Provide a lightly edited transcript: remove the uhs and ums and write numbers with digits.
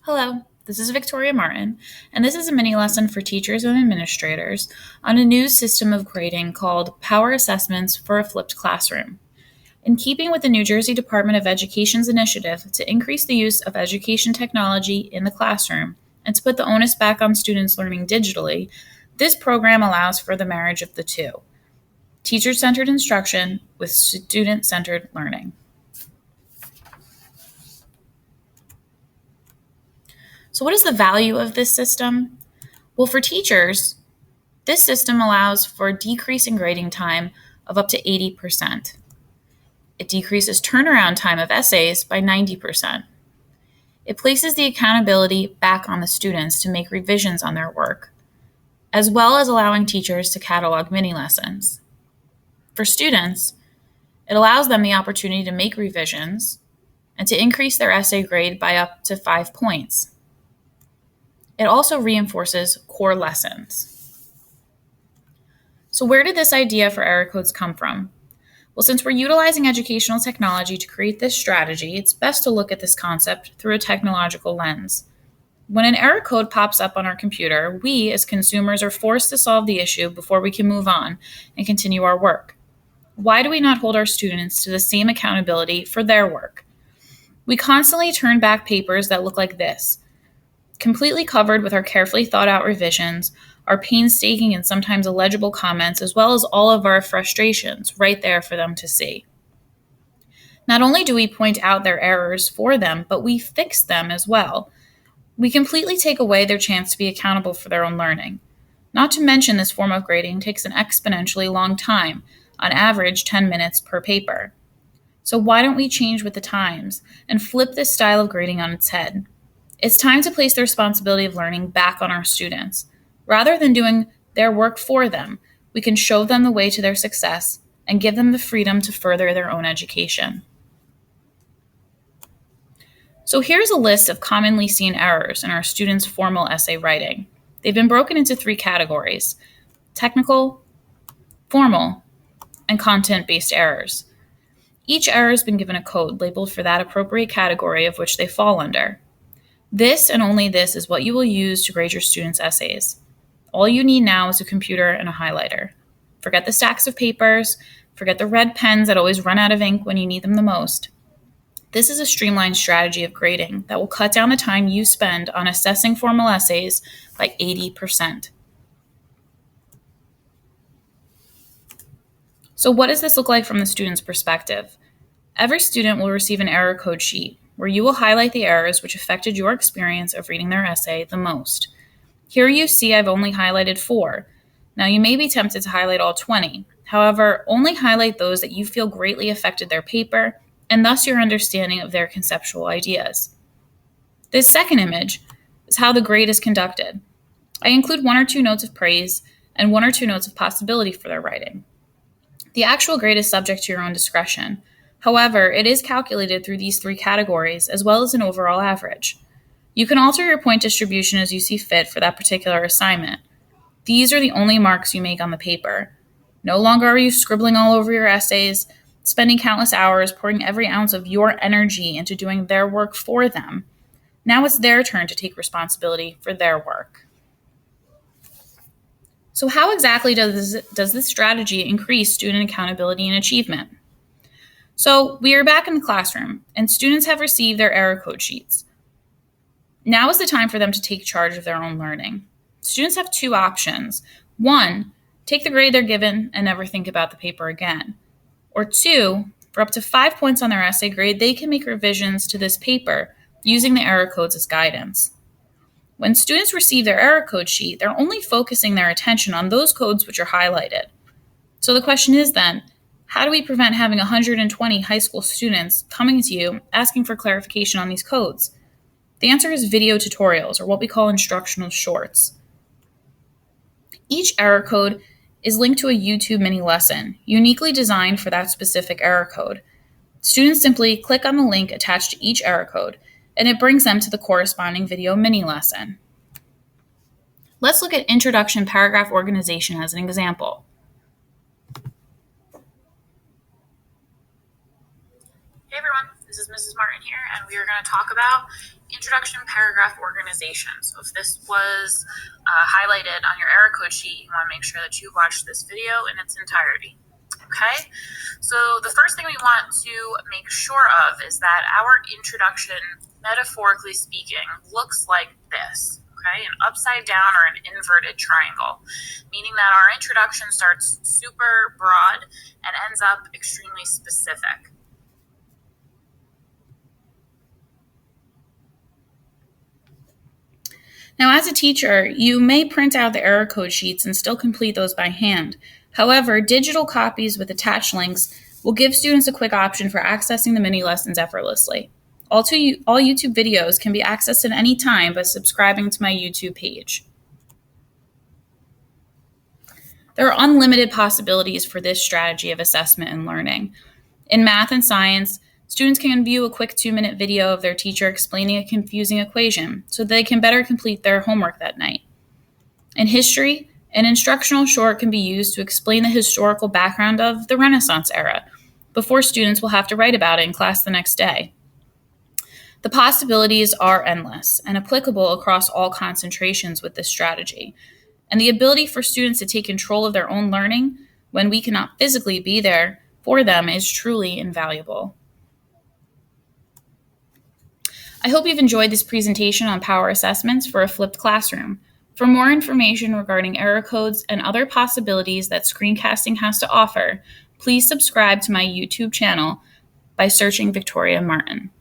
Hello, this is Victoria Martin, and this is a mini lesson for teachers and administrators on a new system of grading called Power Assessments for a Flipped Classroom. In keeping with the New Jersey Department of Education's initiative to increase the use of education technology in the classroom and to put the onus back on students learning digitally, this program allows for the marriage of the two: teacher centered instruction with student centered learning. So, what is the value of this system? Well, for teachers, this system allows for a decrease in grading time of up to 80%. It decreases turnaround time of essays by 90%. It places the accountability back on the students to make revisions on their work, as well as allowing teachers to catalog mini lessons. For students, it allows them the opportunity to make revisions and to increase their essay grade by up to 5 points. It also reinforces core lessons. So, where did this idea for error codes come from? Well, since we're utilizing educational technology to create this strategy, it's best to look at this concept through a technological lens. When an error code pops up on our computer, we as consumers are forced to solve the issue before we can move on and continue our work. Why do we not hold our students to the same accountability for their work? We constantly turn back papers that look like this, completely covered with our carefully thought out revisions, our painstaking and sometimes illegible comments, as well as all of our frustrations right there for them to see. Not only do we point out their errors for them, but we fix them as well. We completely take away their chance to be accountable for their own learning. Not to mention, this form of grading takes an exponentially long time, on average 10 minutes per paper. So why don't we change with the times and flip this style of grading on its head? It's time to place the responsibility of learning back on our students. Rather than doing their work for them, we can show them the way to their success and give them the freedom to further their own education. So here's a list of commonly seen errors in our students' formal essay writing. They've been broken into 3 categories: technical, formal, and content-based errors. Each error has been given a code labeled for that appropriate category of which they fall under. This and only this is what you will use to grade your students' essays. All you need now is a computer and a highlighter. Forget the stacks of papers, forget the red pens that always run out of ink when you need them the most. This is a streamlined strategy of grading that will cut down the time you spend on assessing formal essays by 80%. So what does this look like from the student's perspective? Every student will receive an error code sheet where you will highlight the errors which affected your experience of reading their essay the most. Here you see I've only highlighted 4. Now you may be tempted to highlight all 20. However, only highlight those that you feel greatly affected their paper and thus your understanding of their conceptual ideas. This second image is how the grade is conducted. I include 1 or 2 notes of praise and 1 or 2 notes of possibility for their writing. The actual grade is subject to your own discretion. However, it is calculated through these 3 categories as well as an overall average. You can alter your point distribution as you see fit for that particular assignment. These are the only marks you make on the paper. No longer are you scribbling all over your essays, spending countless hours pouring every ounce of your energy into doing their work for them. Now it's their turn to take responsibility for their work. So how exactly does this strategy increase student accountability and achievement? So we are back in the classroom, and students have received their error code sheets. Now is the time for them to take charge of their own learning. Students have 2 options. 1, take the grade they're given and never think about the paper again. Or 2, for up to 5 points on their essay grade, they can make revisions to this paper using the error codes as guidance. When students receive their error code sheet, they're only focusing their attention on those codes which are highlighted. So the question is then, how do we prevent having 120 high school students coming to you asking for clarification on these codes? The answer is video tutorials, or what we call instructional shorts. Each error code is linked to a YouTube mini lesson, uniquely designed for that specific error code. Students simply click on the link attached to each error code, and it brings them to the corresponding video mini lesson. Let's look at introduction paragraph organization as an example. Hey everyone, This is Mrs. Martin here, and we are going to talk about introduction paragraph organization. So if this was highlighted on your error code sheet, you want to make sure that you watch this video in its entirety. Okay, so the first thing we want to make sure of is that our introduction, metaphorically speaking, looks like this. Okay, an upside down or an inverted triangle, meaning that our introduction starts super broad and ends up extremely specific. Now, as a teacher, you may print out the error code sheets and still complete those by hand. However, digital copies with attached links will give students a quick option for accessing the mini lessons effortlessly. All YouTube videos can be accessed at any time by subscribing to my YouTube page. There are unlimited possibilities for this strategy of assessment and learning. In math and science, students can view a quick 2-minute video of their teacher explaining a confusing equation so they can better complete their homework that night. In history, an instructional short can be used to explain the historical background of the Renaissance era before students will have to write about it in class the next day. The possibilities are endless and applicable across all concentrations with this strategy. And the ability for students to take control of their own learning when we cannot physically be there for them is truly invaluable. I hope you've enjoyed this presentation on power assessments for a flipped classroom. For more information regarding error codes and other possibilities that screencasting has to offer, please subscribe to my YouTube channel by searching Victoria Martin.